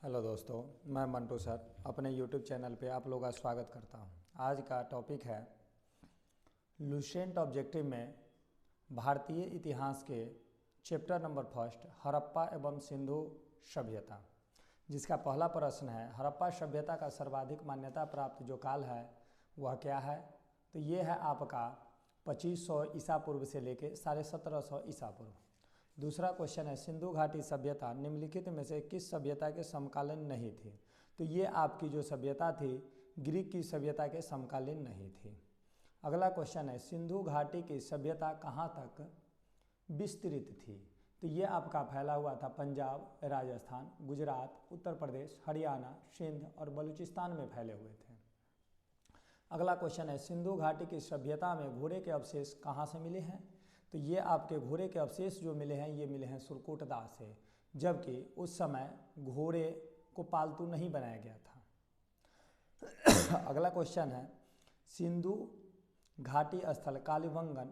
Hello दोस्तों, मैं Mantu sir अपने यूट्यूब चैनल पे आप लोगों का स्वागत करता हूं। आज का टॉपिक है लुसेंट ऑब्जेक्टिव में भारतीय इतिहास के चैप्टर नंबर फर्स्ट हड़प्पा एवं सिंधु सभ्यता, जिसका पहला प्रश्न है हड़प्पा सभ्यता का सर्वाधिक मान्यता प्राप्त जो काल है वह क्या है। तो ये है आपका 2500 ईसा पूर्व से लेके 1750 ईसा पूर्व। दूसरा क्वेश्चन है सिंधु घाटी सभ्यता निम्नलिखित में से किस सभ्यता के समकालीन नहीं थी। तो ये आपकी जो सभ्यता थी ग्रीक की सभ्यता के समकालीन नहीं थी। अगला क्वेश्चन है सिंधु घाटी की सभ्यता कहाँ तक विस्तृत थी। तो ये आपका फैला हुआ था पंजाब, राजस्थान, गुजरात, उत्तर प्रदेश, हरियाणा, सिंध और बलूचिस्तान में फैले हुए थे। अगला क्वेश्चन है सिंधु घाटी की सभ्यता में घोड़े के अवशेष कहाँ से मिले हैं। तो ये आपके घोड़े के अवशेष जो मिले हैं ये मिले हैं सुरकोटदा से, जबकि उस समय घोड़े को पालतू नहीं बनाया गया था। अगला क्वेश्चन है सिंधु घाटी स्थल कालीबंगन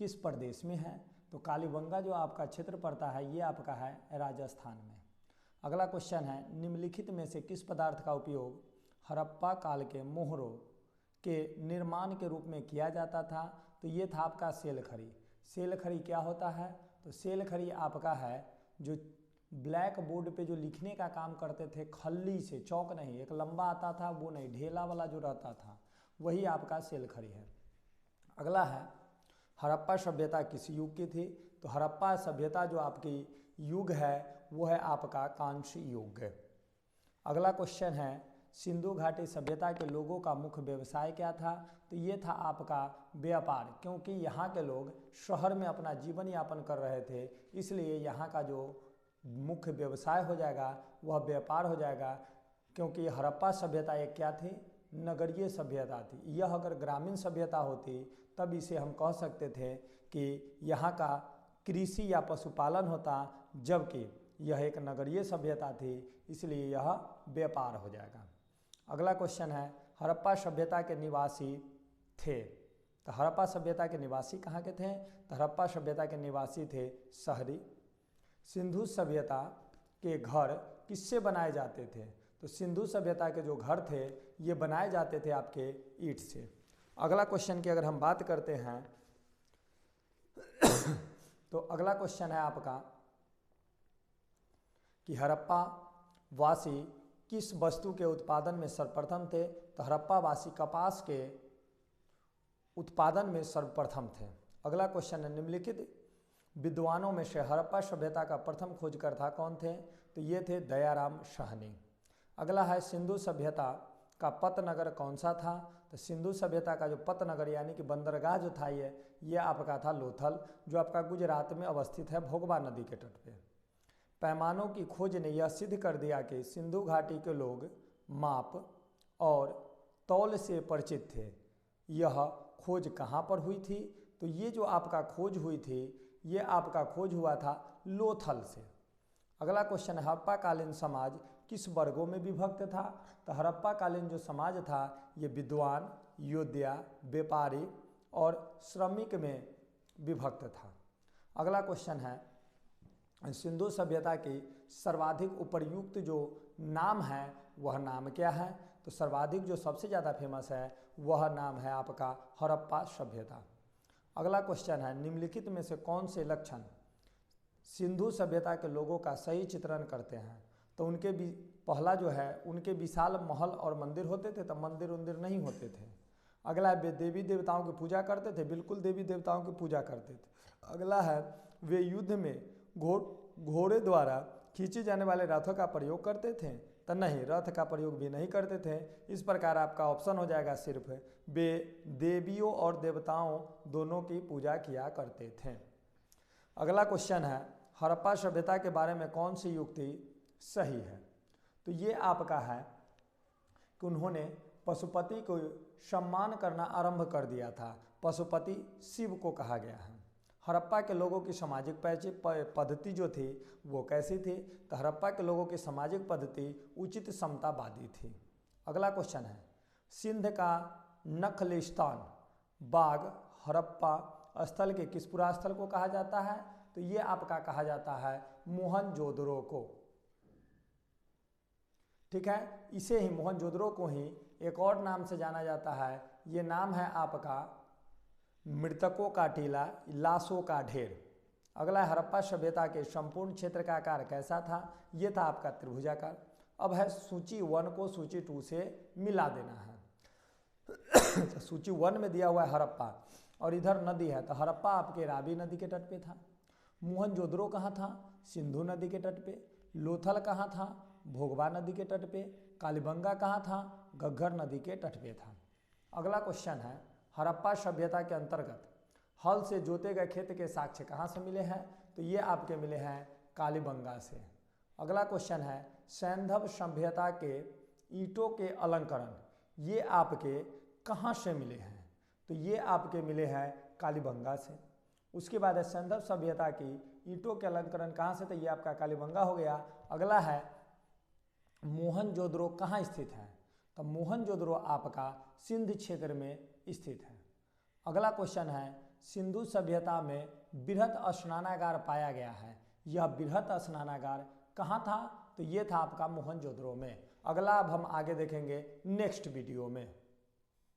किस प्रदेश में है। तो कालीबंगा जो आपका क्षेत्र पड़ता है ये आपका है राजस्थान में। अगला क्वेश्चन है निम्नलिखित में से किस पदार्थ का उपयोग हड़प्पा काल के मोहरों के निर्माण के रूप में किया जाता था। तो ये था आपका सेलखड़ी। सेलखड़ी क्या होता है। तो सेलखड़ी आपका है जो ब्लैक बोर्ड पे जो लिखने का काम करते थे खल्ली से, चौक नहीं, एक लंबा आता था वो नहीं, ढेला वाला जो रहता था वही आपका सेलखड़ी है। अगला है हड़प्पा सभ्यता किस युग की थी। तो हड़प्पा सभ्यता जो आपकी युग है वो है आपका कांस्य युग। अगला क्वेश्चन है सिंधु घाटी सभ्यता के लोगों का मुख्य व्यवसाय क्या था। तो ये था आपका व्यापार, क्योंकि यहाँ के लोग शहर में अपना जीवन यापन कर रहे थे, इसलिए यहाँ का जो मुख्य व्यवसाय हो जाएगा वह व्यापार हो जाएगा। क्योंकि हड़प्पा सभ्यता एक क्या थी, नगरीय सभ्यता थी। यह अगर ग्रामीण सभ्यता होती तब इसे हम कह सकते थे कि यहाँ का कृषि या पशुपालन होता, जबकि यह एक नगरीय सभ्यता थी इसलिए यह व्यापार हो जाएगा। अगला क्वेश्चन है हड़प्पा सभ्यता के निवासी थे। तो हड़प्पा सभ्यता के निवासी कहाँ के थे। तो हड़प्पा सभ्यता के निवासी थे शहरी। सिंधु सभ्यता के घर किससे बनाए जाते थे। तो सिंधु सभ्यता के जो घर थे ये बनाए जाते थे आपके ईंट से। अगला क्वेश्चन की अगर हम बात करते हैं तो अगला क्वेश्चन है आपका कि हड़प्पा वासी किस वस्तु के उत्पादन में सर्वप्रथम थे। तो हड़प्पा वासी कपास के उत्पादन में सर्वप्रथम थे। अगला क्वेश्चन है निम्नलिखित विद्वानों में से हड़प्पा सभ्यता का प्रथम खोजकर्ता कौन थे। तो ये थे दयाराम साहनी। अगला है सिंधु सभ्यता का पतनगर कौन सा था। तो सिंधु सभ्यता का जो पतनगर यानी कि बंदरगाह जो था ये आपका था लोथल, जो आपका गुजरात में अवस्थित है भोगवा नदी के तट पे। पैमानों की खोज ने यह सिद्ध कर दिया कि सिंधु घाटी के लोग माप और तौल से परिचित थे। यह खोज कहाँ पर हुई थी। तो ये जो आपका खोज हुई थी ये आपका खोज हुआ था लोथल से। अगला क्वेश्चन है हड़प्पा कालीन समाज किस वर्गों में विभक्त था। तो हड़प्पा कालीन जो समाज था ये विद्वान, योद्धा, व्यापारी और श्रमिक में विभक्त था। अगला क्वेश्चन है सिंधु सभ्यता की सर्वाधिक उपयुक्त जो नाम है वह नाम क्या है। तो सर्वाधिक जो सबसे ज़्यादा फेमस है वह नाम है आपका हड़प्पा सभ्यता। अगला क्वेश्चन है निम्नलिखित में से कौन से लक्षण सिंधु सभ्यता के लोगों का सही चित्रण करते हैं। तो उनके भी पहला जो है उनके विशाल महल और मंदिर होते थे, तब मंदिर उंदिर नहीं होते थे। अगला है वे देवी देवताओं की पूजा करते थे, बिल्कुल देवी देवताओं की पूजा करते थे। अगला है वे युद्ध में घोड़े द्वारा खींचे जाने वाले रथों का प्रयोग करते थे। तो नहीं, रथ का प्रयोग भी नहीं करते थे। इस प्रकार आपका ऑप्शन हो जाएगा सिर्फ वे देवियों और देवताओं दोनों की पूजा किया करते थे। अगला क्वेश्चन है हड़प्पा सभ्यता के बारे में कौन सी युक्ति सही है। तो ये आपका है कि उन्होंने पशुपति को सम्मान करना आरंभ कर दिया था। पशुपति शिव को कहा गया है। हड़प्पा के लोगों की सामाजिक पद्धति जो थी वो कैसी थी। तो हड़प्पा के लोगों की सामाजिक पद्धति उचित समतावादी थी। अगला क्वेश्चन है सिंध का नखलिस्तान बाग हड़प्पा स्थल के किस पुरास्थल को कहा जाता है। तो ये आपका कहा जाता है मोहनजोदड़ो को। ठीक है। इसे ही मोहनजोदड़ो को ही एक और नाम से जाना जाता है, ये नाम है आपका मृतकों का टीला, लाशों का ढेर। अगला है हड़प्पा सभ्यता के संपूर्ण क्षेत्र का आकार कैसा था, ये था आपका त्रिभुजाकार। अब है सूची 1 को सूची 2 से मिला देना है। तो सूची 1 में दिया हुआ है हड़प्पा और इधर नदी है, तो हड़प्पा आपके रावी नदी के तट पे था। मोहनजोदड़ो कहाँ था, सिंधु नदी के तट पे। लोथल कहाँ था, भोगवा नदी के तट पे। कालीबंगा कहाँ था, घग्गर नदी के तट पे था। अगला क्वेश्चन है हड़प्पा सभ्यता के अंतर्गत हल से जोते गए खेत के साक्ष्य कहाँ से मिले हैं, तो ये आपके मिले हैं कालीबंगा से। अगला क्वेश्चन है सैंधव सभ्यता के ईंटों के अलंकरण ये आपके कहाँ से मिले हैं, तो ये आपके मिले हैं कालीबंगा से। उसके बाद है सैंधव सभ्यता की ईंटों के अलंकरण कहाँ से, तो ये आपका कालीबंगा हो गया। अगला है मोहनजोदड़ो कहाँ स्थित है, तो मोहनजोदड़ो आपका सिंध क्षेत्र में स्थित है। अगला क्वेश्चन है सिंधु सभ्यता में बृहत स्नानागार पाया गया है, यह बृहत स्नानागार कहाँ था, तो ये था आपका मोहनजोदड़ो में। अगला अब हम आगे देखेंगे नेक्स्ट वीडियो में।